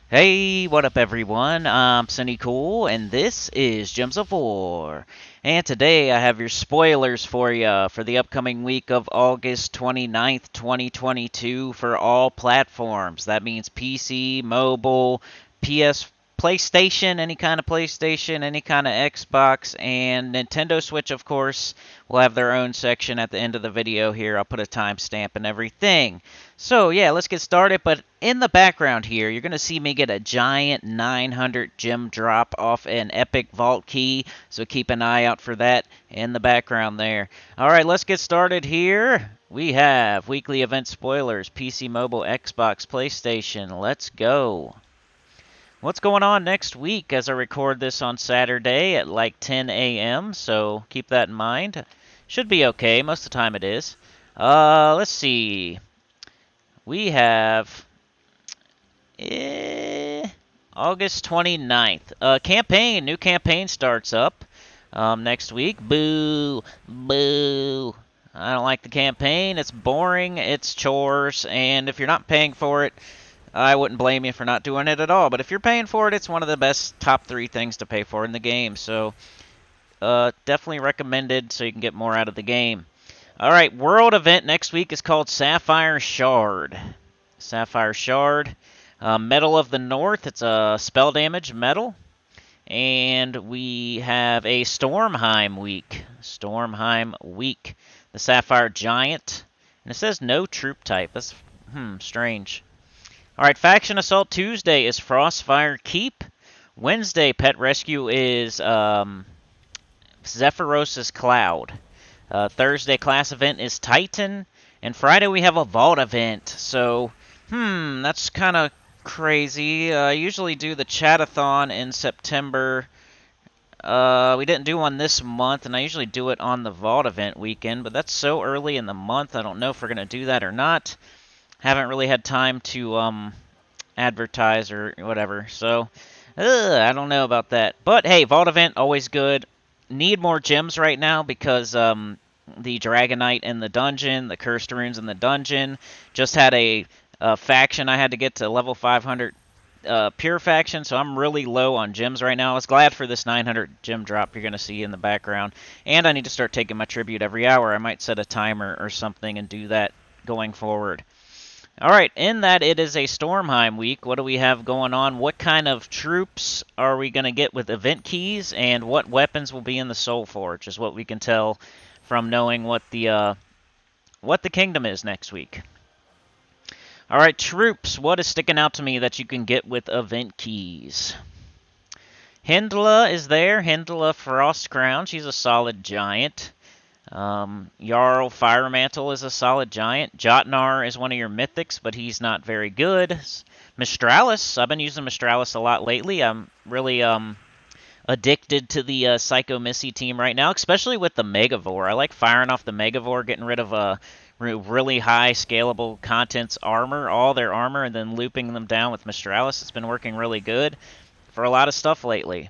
Hey, what up everyone? I'm Sinnycool, and this is Gems of War. And today I have your spoilers for you for the upcoming week of August 29th, 2022 for all platforms. That means PC, mobile, PS, PlayStation, any kind of PlayStation, any kind of Xbox, and Nintendo Switch, of course, will have their own section at the end of the video here. I'll put a timestamp and everything. So yeah, let's get started. But in the background here, you're going to see me get a giant 900 gem drop off an epic vault key. So keep an eye out for that in the background there. All right, let's get started here. We have weekly event spoilers, PC, mobile, Xbox, PlayStation. Let's go. What's going on next week as I record this on Saturday at like 10 a.m., so keep that in mind. Should be okay. Most of the time it is. Let's see. We have August 29th. New campaign starts up next week. Boo, boo. I don't like the campaign. It's boring, it's chores, and if you're not paying for it, I wouldn't blame you for not doing it at all. But if you're paying for it, it's one of the best top 3 things to pay for in the game. So definitely recommended so you can get more out of the game. Alright, world event next week is called Sapphire Shard. Sapphire Shard. Medal of the North. It's a spell damage medal. And we have a Stormheim week. Stormheim week. The Sapphire Giant. And it says no troop type. That's strange. Alright, Faction Assault Tuesday is Frostfire Keep. Wednesday, Pet Rescue is Zephyros' Cloud. Thursday class event is Titan. And Friday we have a Vault event. So, that's kind of crazy. I usually do the Chatathon in September. We didn't do one this month, and I usually do it on the Vault event weekend. But that's so early in the month, I don't know if we're going to do that or not. Haven't really had time to advertise or whatever. So, I don't know about that. But hey, Vault event, always good. Need more gems right now because the dragonite in the dungeon, the cursed runes in the dungeon. Just had a faction I had to get to level 500 pure faction, so I'm really low on gems right now. I was glad for this 900 gem drop you're going to see in the background. And I need to start taking my tribute every hour. I might set a timer or something and do that going forward. Alright, in that it is a Stormheim week. What do we have going on? What kind of troops are we going to get with event keys? And what weapons will be in the Soul Forge is what we can tell from knowing what the kingdom is next week. Alright, troops. What is sticking out to me that you can get with event keys? Hyndla is there. Hyndla Frost Crown. She's a solid giant. Jarl Firemantle is a solid giant. Jotnar is one of your mythics, but he's not very good. Mistralis. I've been using Mistralis a lot lately. I'm really addicted to the Psycho Missy team right now, especially with the Megavore. I like firing off the Megavore, getting rid of a really high scalable contents armor, all their armor, and then looping them down with Mistralis. It's been working really good for a lot of stuff lately.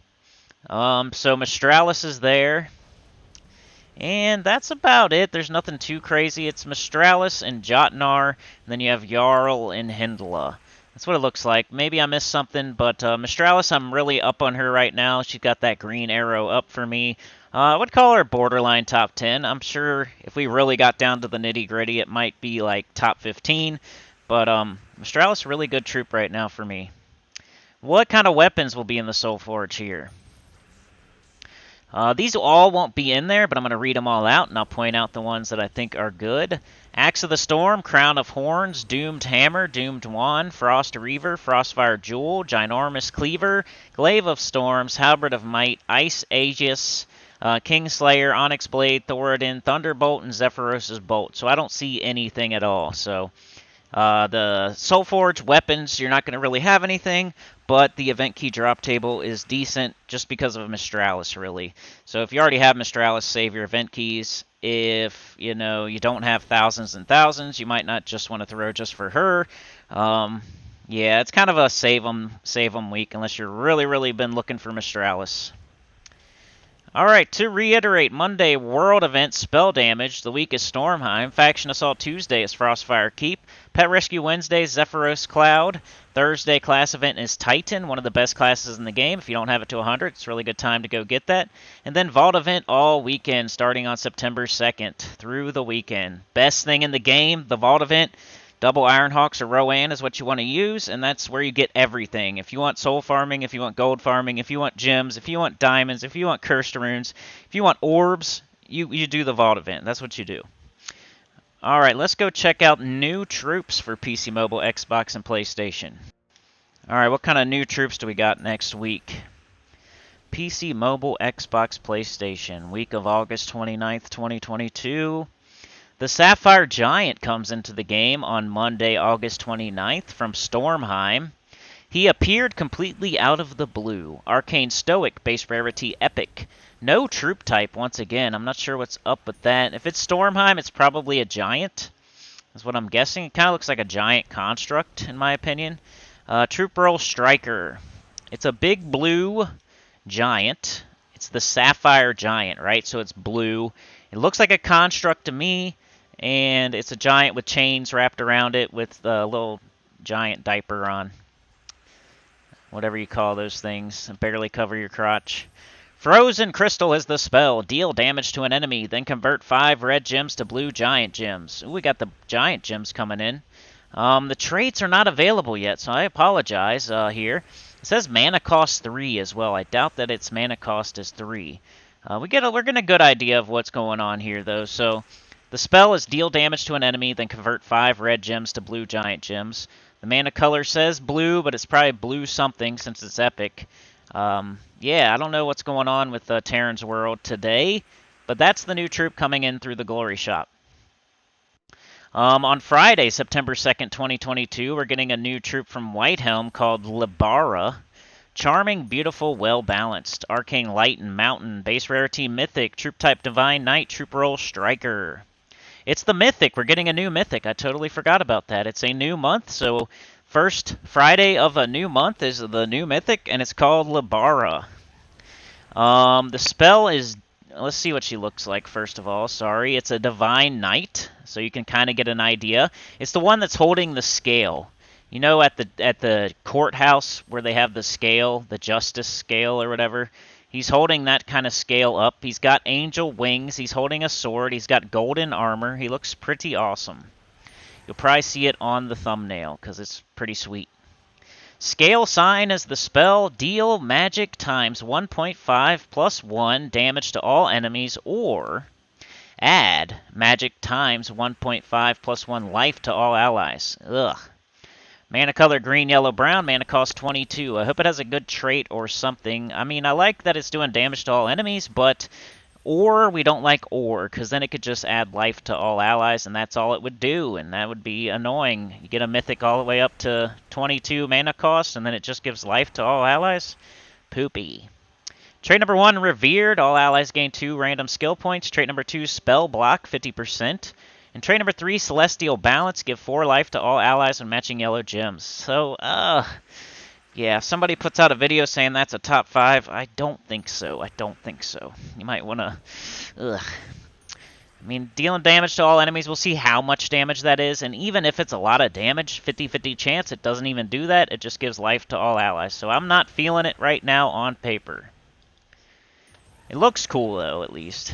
So Mistralis is there. And that's about it. There's nothing too crazy. It's Mistralis and Jotnar, and then you have Jarl and Hyndla. That's what it looks like. Maybe I missed something, but Mistralis, I'm really up on her right now. She's got that green arrow up for me. I would call her borderline top 10. I'm sure if we really got down to the nitty-gritty, it might be like top 15. But Mistralis, really good troop right now for me. What kind of weapons will be in the Soul Forge here? These all won't be in there, but I'm going to read them all out, and I'll point out the ones that I think are good. Axe of the Storm, Crown of Horns, Doomed Hammer, Doomed Wand, Frost Reaver, Frostfire Jewel, Ginormous Cleaver, Glaive of Storms, Halberd of Might, Ice Aegis, Kingslayer, Onyx Blade, Thoradin, Thunderbolt, and Zephyros' Bolt. So I don't see anything at all. So the Soulforge weapons, you're not going to really have anything, but the event key drop table is decent just because of Mistralis, really. So if you already have Mistralis, save your event keys. If, you don't have thousands and thousands, you might not just want to throw just for her. Yeah, it's kind of a save 'em week unless you're really been looking for Mistralis. Alright, to reiterate, Monday, World Event, Spell Damage. The week is Stormheim. Faction Assault Tuesday is Frostfire Keep. Pet Rescue Wednesday, Zephyros Cloud. Thursday, class event is Titan, one of the best classes in the game. If you don't have it to 100, it's a really good time to go get that. And then Vault Event all weekend, starting on September 2nd through the weekend. Best thing in the game, the Vault Event. Double Ironhawks or Rowan is what you want to use, and that's where you get everything. If you want soul farming, if you want gold farming, if you want gems, if you want diamonds, if you want cursed runes, if you want orbs, you do the Vault Event. That's what you do. Alright, let's go check out new troops for PC Mobile, Xbox, and PlayStation. Alright, what kind of new troops do we got next week? PC Mobile, Xbox, PlayStation. Week of August 29th, 2022. The Sapphire Giant comes into the game on Monday, August 29th from Stormheim. He appeared completely out of the blue. Arcane Stoic, base rarity Epic. No troop type once again. I'm not sure what's up with that. If it's Stormheim, it's probably a giant. That's what I'm guessing. It kind of looks like a giant construct, in my opinion. Troop Role Striker. It's a big blue giant. It's the Sapphire Giant, right? So it's blue. It looks like a construct to me. And it's a giant with chains wrapped around it with a little giant diaper on. Whatever you call those things. Barely cover your crotch. Frozen Crystal is the spell. Deal damage to an enemy, then convert 5 red gems to blue giant gems. Ooh, we got the giant gems coming in. The traits are not available yet, so I apologize here. It says mana cost 3 as well. I doubt that its mana cost is 3. We're getting a good idea of what's going on here, though. So the spell is deal damage to an enemy, then convert 5 red gems to blue giant gems. The mana color says blue, but it's probably blue something since it's epic. Yeah, I don't know what's going on with Terran's World today, but that's the new troop coming in through the Glory Shop. On Friday, September 2nd, 2022, we're getting a new troop from Whitehelm called Libara. Charming, beautiful, well-balanced. Arcane Light and Mountain. Base rarity Mythic. Troop type Divine Knight. Troop role Striker. It's the Mythic. We're getting a new Mythic. I totally forgot about that. It's a new month, so first Friday of a new month is the new Mythic, and it's called Libara. The spell is... Let's see what she looks like, first of all. Sorry. It's a Divine Knight, so you can kind of get an idea. It's the one that's holding the scale. You know, at the courthouse where they have the scale, the justice scale or whatever? He's holding that kind of scale up. He's got angel wings. He's holding a sword. He's got golden armor. He looks pretty awesome. You'll probably see it on the thumbnail because it's pretty sweet. Scale sign is the spell. Deal magic times 1.5 plus 1 damage to all enemies, or add magic times 1.5 plus 1 life to all allies. Ugh. Mana color green, yellow, brown. Mana cost 22. I hope it has a good trait or something. I mean, I like that it's doing damage to all enemies, but or we don't like or, because then it could just add life to all allies, and that's all it would do, and that would be annoying. You get a mythic all the way up to 22 mana cost, and then it just gives life to all allies? Poopy. Trait number 1, Revered. All allies gain 2 random skill points. Trait number 2, Spell Block, 50%. And trait number 3, Celestial Balance. Give 4 life to all allies and matching yellow gems. So, yeah, if somebody puts out a video saying that's a top 5, I don't think so. I don't think so. You might want to... I mean, dealing damage to all enemies, we'll see how much damage that is. And even if it's a lot of damage, 50-50 chance, it doesn't even do that. It just gives life to all allies. So I'm not feeling it right now on paper. It looks cool, though, at least.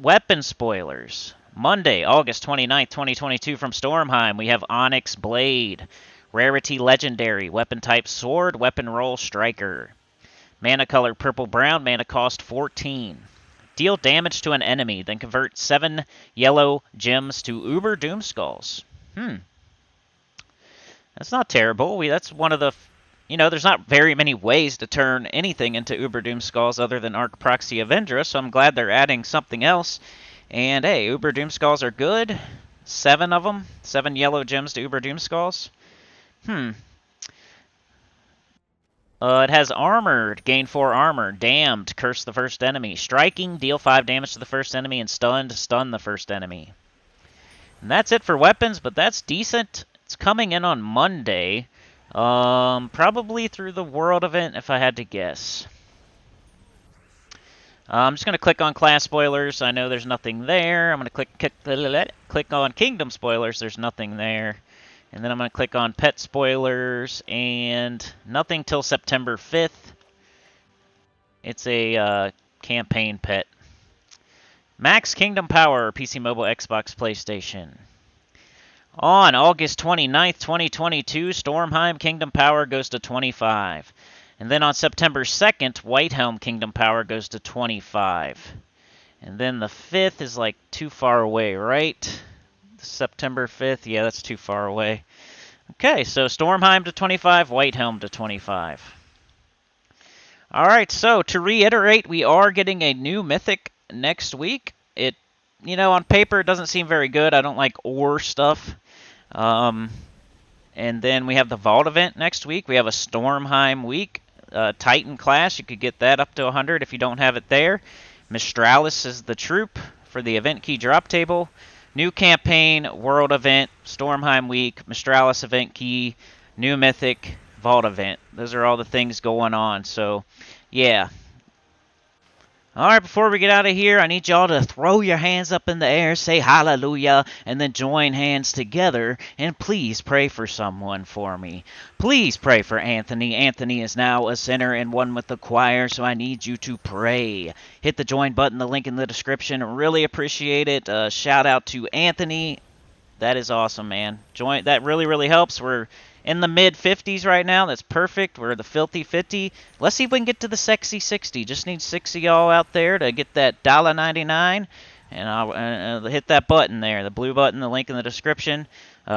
Weapon spoilers. Monday, August 29th, 2022 from Stormheim, we have Onyx Blade. Rarity Legendary. Weapon type Sword. Weapon role Striker. Mana color purple-brown. Mana cost 14. Deal damage to an enemy, then convert 7 yellow gems to Uber Doomskulls. That's not terrible. That's one of the... You know, there's not very many ways to turn anything into Uber Doomskulls other than Arc Proxy Avendra, so I'm glad they're adding something else. And hey, Uber Doomskulls are good. 7 of them. 7 yellow gems to Uber Doomskulls. It has Armored. Gain 4 armor. Damned. Curse the first enemy. Striking. Deal 5 damage to the first enemy. And Stunned. Stun the first enemy. And that's it for weapons, but that's decent. It's coming in on Monday. Probably through the world event if I had to guess. I'm just going to click on class spoilers. I know there's nothing there. I'm going to click on kingdom spoilers. There's nothing there. And then I'm going to click on pet spoilers and nothing till September 5th. It's a campaign pet. Max Kingdom Power, PC Mobile, Xbox, PlayStation. On August 29th, 2022, Stormheim Kingdom Power goes to 25. And then on September 2nd, Whitehelm Kingdom Power goes to 25. And then the 5th is like too far away, right? September 5th, yeah, that's too far away. Okay, so Stormheim to 25, Whitehelm to 25. Alright, so to reiterate, we are getting a new Mythic next week. It, on paper it doesn't seem very good. I don't like ore stuff. And then we have the Vault event next week. We have a Stormheim week. Titan class, you could get that up to 100 if you don't have it there. Mistralis is the troop for the event key drop table. New campaign, world event, Stormheim week, Mistralis event key, new Mythic, Vault event. Those are all the things going on. So, yeah. Alright, before we get out of here, I need y'all to throw your hands up in the air, say hallelujah, and then join hands together, and please pray for someone for me. Please pray for Anthony. Anthony is now a sinner and one with the choir, so I need you to pray. Hit the join button, the link in the description. Really appreciate it. Shout out to Anthony. That is awesome, man. Join. That really, really helps. We're in the mid-50s right now. That's perfect. We're the filthy 50. Let's see if we can get to the sexy 60. Just need 6 of y'all out there to get that $1.99. And I'll hit that button there, the blue button, the link in the description.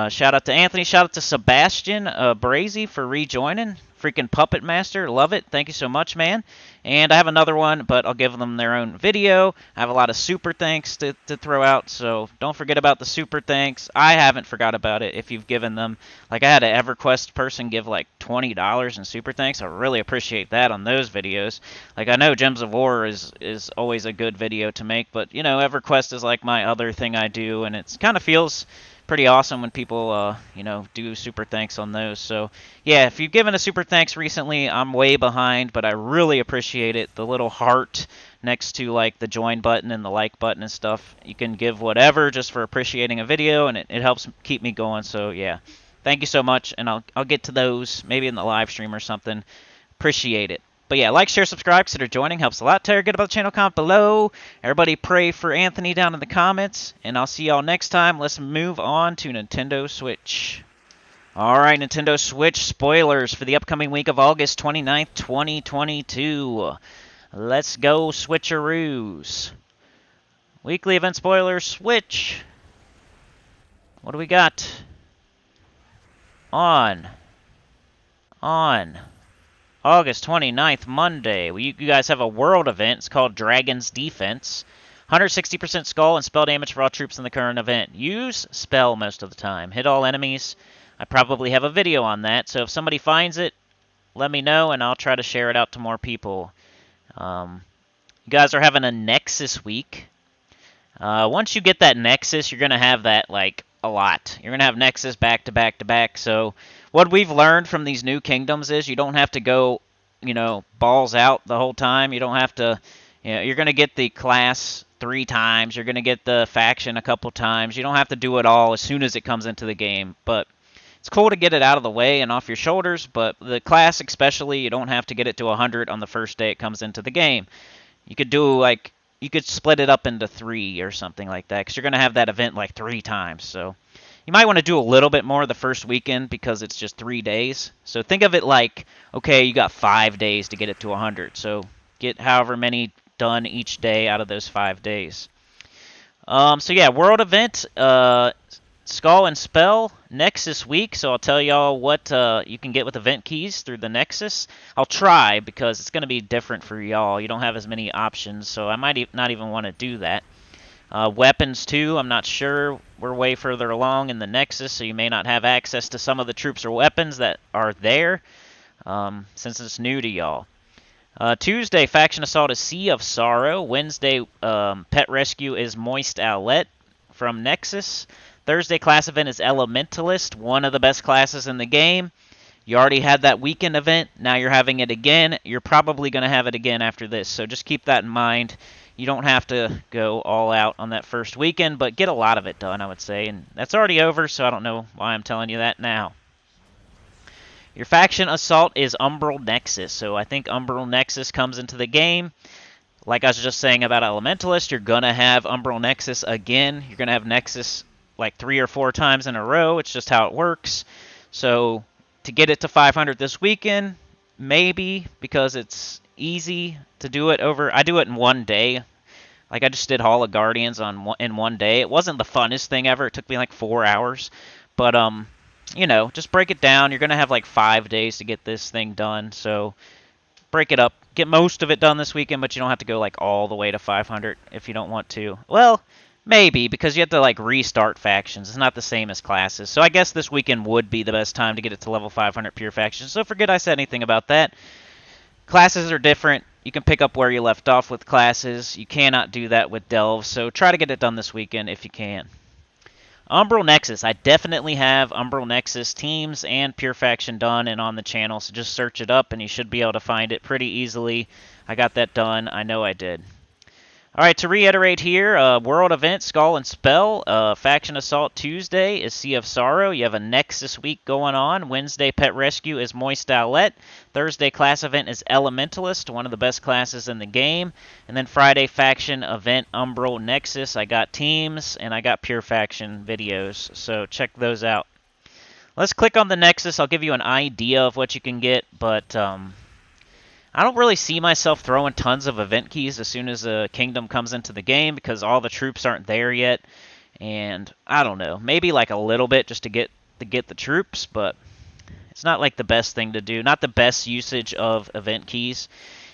Shout out to Anthony. Shout out to Sebastian Brazy for rejoining. Freaking Puppet Master. Love it. Thank you so much, man. And I have another one, but I'll give them their own video. I have a lot of super thanks to throw out, so don't forget about the super thanks. I haven't forgot about it if you've given them. Like, I had an EverQuest person give, like, $20 in super thanks. I really appreciate that on those videos. Like, I know Gems of War is always a good video to make, but, EverQuest is, like, my other thing I do, and it kind of feels pretty awesome when people, do super thanks on those. So, yeah, if you've given a super thanks recently, I'm way behind, but I really appreciate it. The little heart next to, like, the join button and the like button and stuff. You can give whatever just for appreciating a video, and it helps keep me going. So, yeah, thank you so much, and I'll get to those maybe in the live stream or something. Appreciate it. But yeah, like, share, subscribe, consider joining. Helps a lot. Tell your good about the channel, comment below. Everybody pray for Anthony down in the comments. And I'll see y'all next time. Let's move on to Nintendo Switch. Alright, Nintendo Switch spoilers for the upcoming week of August 29th, 2022. Let's go, switcheroos. Weekly event spoilers, Switch. What do we got? On August 29th, Monday, you guys have a world event. It's called Dragon's Defense. 160% skull and spell damage for all troops in the current event. Use spell most of the time. Hit all enemies. I probably have a video on that, so if somebody finds it, let me know, and I'll try to share it out to more people. You guys are having a Nexus week. Once you get that Nexus, you're going to have that, like, a lot. You're going to have Nexus back to back to back, so what we've learned from these new kingdoms is you don't have to go, balls out the whole time. You don't have to, you're going to get the class 3 times. You're going to get the faction a couple times. You don't have to do it all as soon as it comes into the game, but it's cool to get it out of the way and off your shoulders, but the class especially, you don't have to get it to 100 on the first day it comes into the game. You could do, you could split it up into 3 or something like that, because you're going to have that event, 3 times, so you might want to do a little bit more the first weekend because it's just 3 days. So think of it like, okay, you got 5 days to get it to 100. So get however many done each day out of those 5 days. So yeah, world event, skull and spell, Nexus week. So I'll tell y'all what you can get with event keys through the Nexus. I'll try because it's going to be different for y'all. You don't have as many options, so I might not even want to do that. Weapons, too, I'm not sure. We're way further along in the Nexus, so you may not have access to some of the troops or weapons that are there, since it's new to y'all. Tuesday, Faction Assault is Sea of Sorrow. Wednesday, Pet Rescue is Moist Owlet from Nexus. Thursday, class event is Elementalist, one of the best classes in the game. You already had that weekend event. Now you're having it again. You're probably going to have it again after this. So just keep that in mind. You don't have to go all out on that first weekend, but get a lot of it done, I would say. And that's already over, so I don't know why I'm telling you that now. Your faction assault is Umbral Nexus. So I think Umbral Nexus comes into the game. Like I was just saying about Elementalist, you're going to have Umbral Nexus again. You're going to have Nexus like 3 or 4 times in a row. It's just how it works. So to get it to 500 this weekend, maybe, because it's easy to do it over. I do it in one day. Like I just did Hall of Guardians in one day. It wasn't the funnest thing ever. It took me like 4 hours. But you know, just break it down. You're going to have like 5 days to get this thing done. So break it up. Get most of it done this weekend, but you don't have to go like all the way to 500 if you don't want to. Well, maybe, because you have to like restart factions. It's not the same as classes. So I guess this weekend would be the best time to get it to level 500 pure factions. So forget I said anything about that. Classes are different. You can pick up where you left off with classes. You cannot do that with delves. So try to get it done this weekend if you can. Umbral Nexus. I definitely have Umbral Nexus teams and Pure Faction done and on the channel, so just search it up and you should be able to find it pretty easily. I got that done. I know I did. Alright, to reiterate here, World Event, Skull and Spell, Faction Assault Tuesday is Sea of Sorrow. You have a Nexus week going on. Wednesday, Pet Rescue is Moist Owlet. Thursday, Class Event is Elementalist, one of the best classes in the game. And then Friday, Faction Event, Umbral Nexus. I got teams, and I got Pure Faction videos, so check those out. Let's click on the Nexus. I'll give you an idea of what you can get, but I don't really see myself throwing tons of event keys as soon as a kingdom comes into the game because all the troops aren't there yet. And I don't know, maybe like a little bit just to get the troops, but it's not like the best thing to do. Not the best usage of event keys.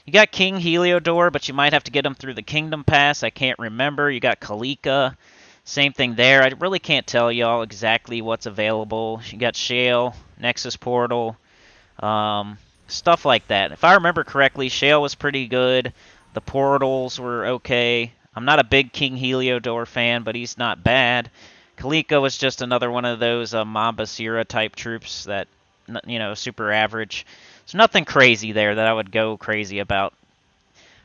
You got King Heliodor, but you might have to get him through the Kingdom Pass. I can't remember. You got Kalika. Same thing there. I really can't tell y'all exactly what's available. You got Shale, Nexus Portal, stuff like that. If I remember correctly, Shale was pretty good. The portals were okay. I'm not a big King Heliodor fan, but he's not bad. Kalika was just another one of those Mambasira type troops that, you know, super average. So nothing crazy there that I would go crazy about.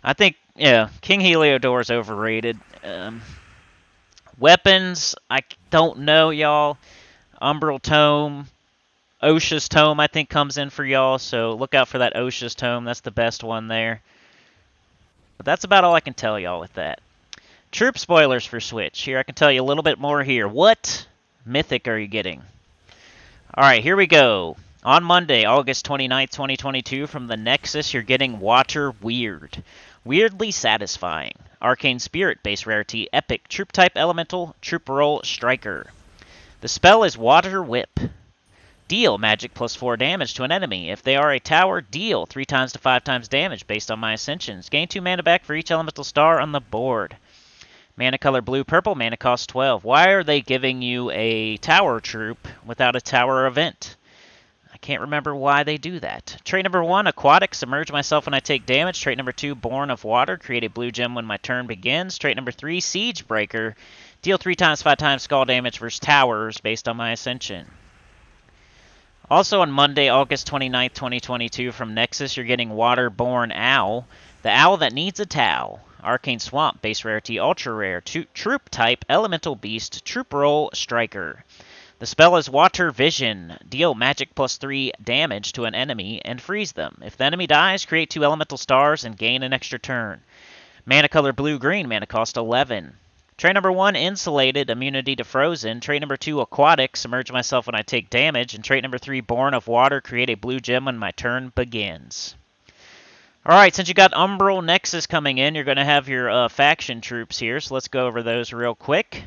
I think, yeah, King Heliodor is overrated. Weapons, I don't know, y'all. Umbral Tome. Osha's Tome, I think, comes in for y'all, so look out for that Osha's Tome. That's the best one there. But that's about all I can tell y'all with that. Troop spoilers for Switch. Here, I can tell you a little bit more here. What Mythic are you getting? Alright, here we go. On Monday, August 29th, 2022, from the Nexus, you're getting Water Weird. Weirdly satisfying. Arcane Spirit, base rarity, epic, troop type elemental, troop roll, striker. The spell is Water Whip. Deal magic plus 4 damage to an enemy. If they are a tower, deal 3 times to 5 times damage based on my ascensions. Gain 2 mana back for each elemental star on the board. Mana color blue, purple, mana cost 12. Why are they giving you a tower troop without a tower event? I can't remember why they do that. Trait number 1, Aquatic, submerge myself when I take damage. Trait number 2, Born of Water, create a blue gem when my turn begins. Trait number 3, Siege Breaker, deal 3 times 5 times skull damage versus towers based on my ascension. Also on Monday, August 29th, 2022, from Nexus, you're getting Waterborn Owl. The owl that needs a towel. Arcane Swamp, base rarity, ultra rare. Troop type, elemental beast, troop roll, striker. The spell is Water Vision. Deal magic plus 3 damage to an enemy and freeze them. If the enemy dies, create 2 elemental stars and gain an extra turn. Mana color blue-green, mana cost 11. Trait number 1, Insulated, immunity to frozen. Trait number 2, Aquatic, submerge myself when I take damage. And trait number 3, Born of Water, create a blue gem when my turn begins. Alright, since you got Umbral Nexus coming in, you're going to have your faction troops here. So let's go over those real quick.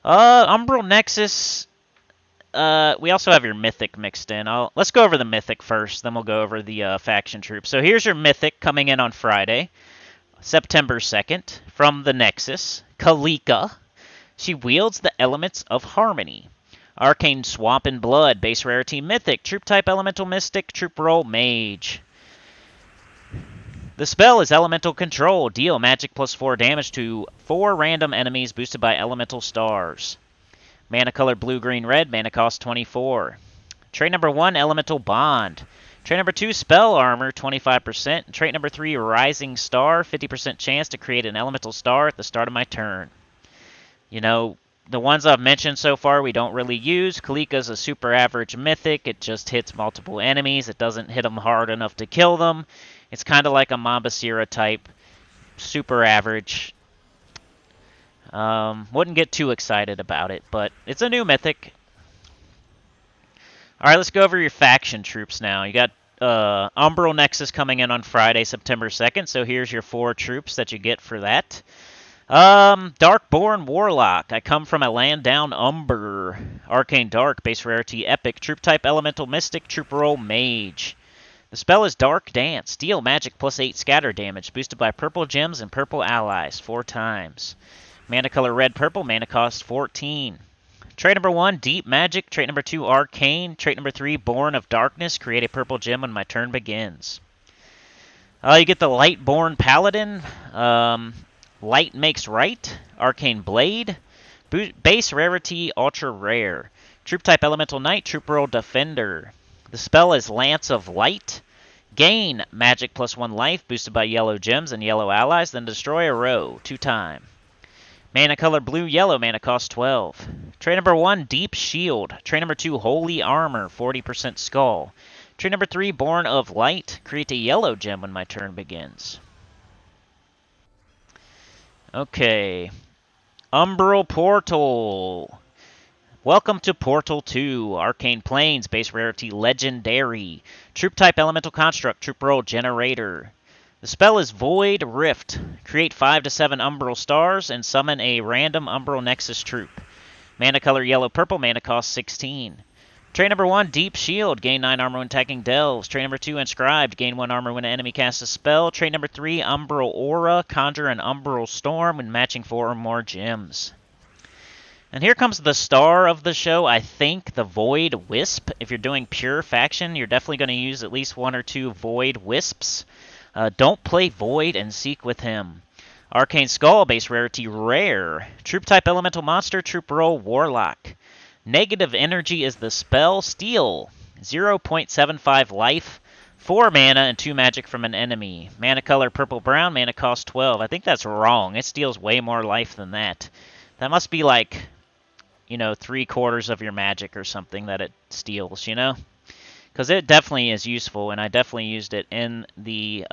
Umbral Nexus, we also have your Mythic mixed in. Let's go over the Mythic first, then we'll go over the faction troops. So here's your Mythic coming in on Friday, September 2nd, from the Nexus. Kalika. She wields the elements of harmony. Arcane Swamp and Blood, base rarity Mythic, troop type elemental mystic, troop roll mage. The spell is Elemental Control. Deal magic plus 4 damage to 4 random enemies boosted by elemental stars. Mana color blue, green, red. Mana cost 24. Trait number 1, Elemental Bond. Trait number 2, Spell Armor, 25%. Trait number 3, Rising Star, 50% chance to create an elemental star at the start of my turn. You know, the ones I've mentioned so far we don't really use. Kalika's a super average mythic. It just hits multiple enemies. It doesn't hit them hard enough to kill them. It's kind of like a Mambasira type. Super average. Wouldn't get too excited about it, but it's a new mythic. Alright, let's go over your faction troops now. You got Umbral Nexus coming in on Friday, September 2nd, so here's your 4 troops that you get for that. Darkborn Warlock. I come from a land down Umber. Arcane Dark, base rarity Epic. Troop type Elemental Mystic. Troop roll Mage. The spell is Dark Dance. Deal magic plus 8 scatter damage, boosted by purple gems and purple allies 4 times. Mana color red purple, mana cost 14. Trait number 1, Deep Magic. Trait number 2, Arcane. Trait number 3, Born of Darkness. Create a purple gem when my turn begins. You get the Lightborn Paladin. Light Makes Right. Arcane Blade. Base rarity Ultra Rare. Troop type Elemental Knight. Troop roll Defender. The spell is Lance of Light. Gain magic plus 1 life, boosted by yellow gems and yellow allies, then destroy a row 2 times. Mana color blue yellow, mana cost 12. Trait number 1, Deep Shield. Trait number 2, Holy Armor, 40% Skull. Trait number 3, Born of Light. Create a yellow gem when my turn begins. Okay. Umbral Portal. Welcome to Portal 2. Arcane Plains, base rarity Legendary. Troop type Elemental Construct, troop roll Generator. The spell is Void Rift. Create 5 to 7 Umbral Stars and summon a random Umbral Nexus troop. Mana color yellow-purple, mana cost 16. Trait number 1, Deep Shield. Gain 9 armor when attacking Delves. Trait number 2, Inscribed. Gain 1 armor when an enemy casts a spell. Trait number 3, Umbral Aura. Conjure an Umbral Storm when matching 4 or more gems. And here comes the star of the show, I think, the Void Wisp. If you're doing pure faction, you're definitely going to use at least 1 or 2 Void Wisps. Don't play Void and seek with him. Arcane Skull, base rarity Rare. Troop type Elemental Monster, troop roll Warlock. Negative energy is the spell. Steal. 0.75 life, 4 mana, and 2 magic from an enemy. Mana color purple-brown, mana cost 12. I think that's wrong. It steals way more life than that. That must be like, you know, 3/4 of your magic or something that it steals, you know? Because it definitely is useful, and I definitely used it in the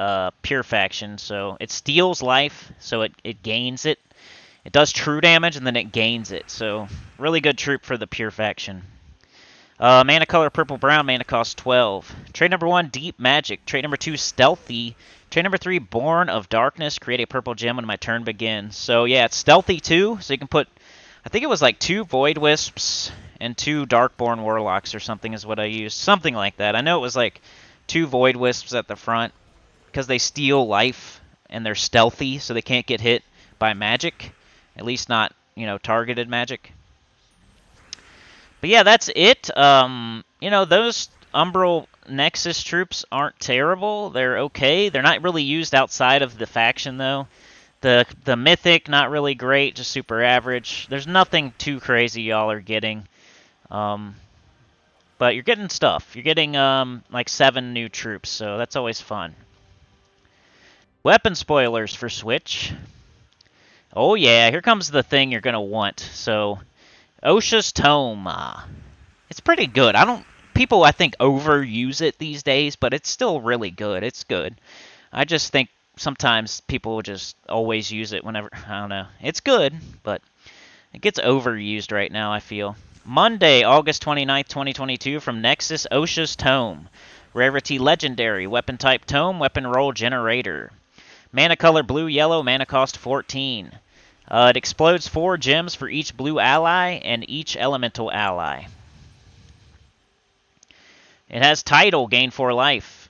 pure faction. So it steals life, so it gains it. It does true damage, and then it gains it. So really good troop for the pure faction. Mana color purple-brown, mana cost 12. Trait number 1, Deep Magic. Trait number 2, Stealthy. Trait number 3, Born of Darkness. Create a purple gem when my turn begins. So yeah, it's Stealthy too, so you can put, I think it was like 2 Void Wisps and 2 Darkborn Warlocks or something is what I used. Something like that. I know it was like 2 Void Wisps at the front because they steal life and they're stealthy, so they can't get hit by magic. At least not, you know, targeted magic. But yeah, that's it. You know, those Umbral Nexus troops aren't terrible. They're okay. They're not really used outside of the faction, though. The Mythic, not really great, just super average. There's nothing too crazy y'all are getting. But you're getting stuff. You're getting like 7 new troops, so that's always fun. Weapon spoilers for Switch. Oh yeah, here comes the thing you're gonna want. So, Osha's Tome. It's pretty good. People I think overuse it these days, but it's still really good. It's good. I just think sometimes people just always use it whenever, I don't know. It's good, but it gets overused right now, I feel. Monday, August 29th, 2022, from Nexus, Osha's Tome. Rarity Legendary, weapon type Tome, weapon roll Generator. Mana color blue-yellow, mana cost 14. It explodes 4 gems for each blue ally and each elemental ally. It has Tidal, gain 4 life.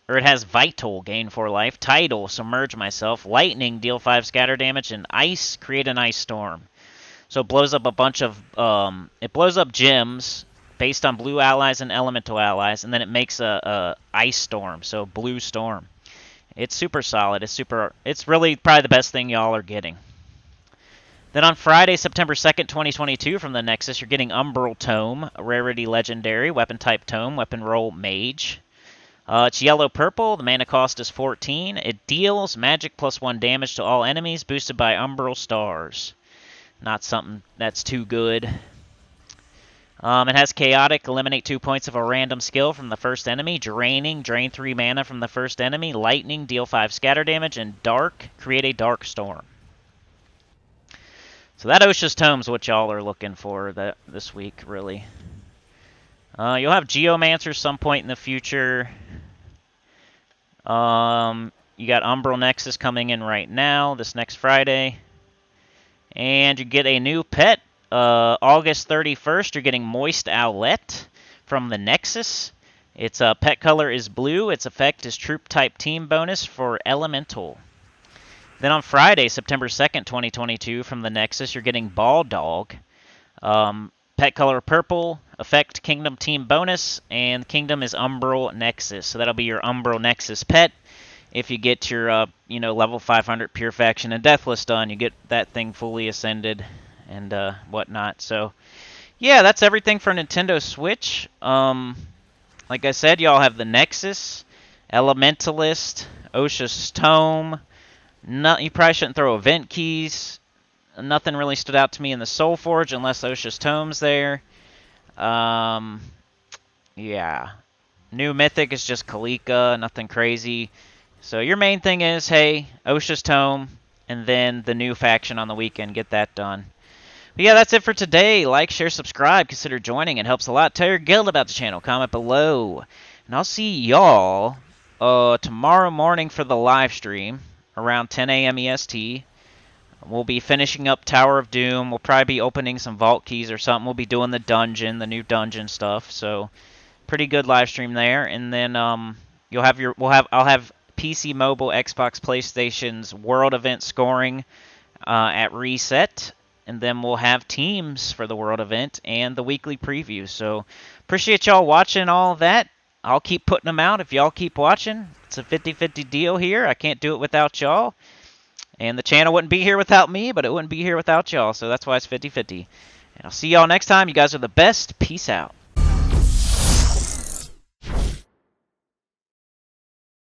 Or it has Vital, gain 4 life. Tidal, submerge myself. Lightning, deal 5 scatter damage. And Ice, create an ice storm. So it blows up a bunch of, it blows up gems based on blue allies and elemental allies, and then it makes a ice storm, so blue storm. It's super solid. It's really probably the best thing y'all are getting. Then on Friday, September 2nd, 2022, from the Nexus, you're getting Umbral Tome, a rarity legendary, weapon type tome, weapon roll mage. It's yellow-purple, the mana cost is 14. It deals magic plus 1 damage to all enemies, boosted by Umbral Stars. Not something that's too good. It has Chaotic, eliminate 2 points of a random skill from the first enemy. Draining, drain 3 mana from the first enemy. Lightning, deal 5 scatter damage. And Dark, create a Dark Storm. So that Osha's Tome's what y'all are looking for this week, really. You'll have Geomancer some point in the future. You got Umbral Nexus coming in right now, this next Friday. And you get a new pet. August 31st, you're getting Moist Owlet from the Nexus. Its pet color is blue. Its effect is Troop Type Team bonus for Elemental. Then on Friday, September 2nd, 2022, from the Nexus, you're getting Ball Dog. Pet color purple, effect Kingdom Team bonus, and Kingdom is Umbral Nexus. So that'll be your Umbral Nexus pet. If you get your, level 500 Pure Faction and Deathless done, you get that thing fully ascended and whatnot. So, yeah, that's everything for Nintendo Switch. Like I said, y'all have the Nexus, Elementalist, Osha's Tome. You probably shouldn't throw event keys. Nothing really stood out to me in the Soul Forge unless Osha's Tome's there. Yeah. New Mythic is just Kalika, nothing crazy. So your main thing is, hey, Osha's Tome, and then the new faction on the weekend. Get that done. But yeah, that's it for today. Like, share, subscribe. Consider joining. It helps a lot. Tell your guild about the channel. Comment below. And I'll see y'all tomorrow morning for the live stream around 10 a.m. EST. We'll be finishing up Tower of Doom. We'll probably be opening some vault keys or something. We'll be doing the dungeon, the new dungeon stuff. So pretty good live stream there. And then I'll have PC, mobile, Xbox, PlayStation's world event scoring at reset. And then we'll have teams for the world event and the weekly preview. So appreciate y'all watching all of that. I'll keep putting them out if y'all keep watching. It's a 50-50 deal here. I can't do it without y'all. And the channel wouldn't be here without me, but it wouldn't be here without y'all. So that's why it's 50-50. And I'll see y'all next time. You guys are the best. Peace out.